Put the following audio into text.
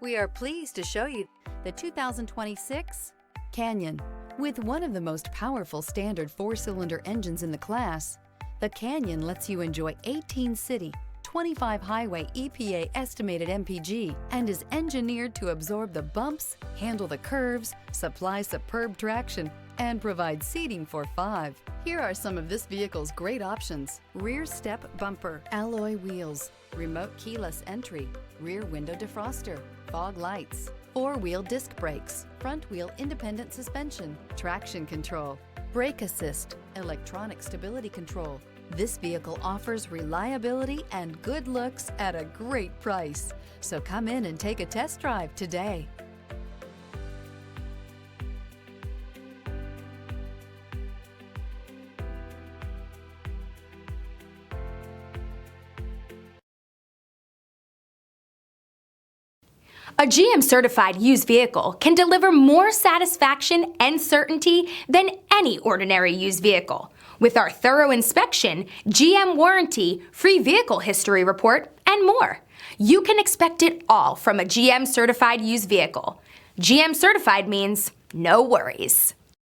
We are pleased to show you the 2026 Canyon. With one of the most powerful standard 4-cylinder engines in the class, the Canyon lets you enjoy 18 city, 25 highway EPA estimated MPG and is engineered to absorb the bumps, handle the curves, supply superb traction, and provide seating for 5. Here are some of this vehicle's great options: rear step bumper, alloy wheels, remote keyless entry, rear window defroster, fog lights, 4-wheel disc brakes, front wheel independent suspension, traction control, brake assist, electronic stability control. This vehicle offers reliability and good looks at a great price. So come in and take a test drive today. A GM-certified used vehicle can deliver more satisfaction and certainty than any ordinary used vehicle. With our thorough inspection, GM warranty, free vehicle history report, and more. You can expect it all from a GM-certified used vehicle. GM-certified means no worries.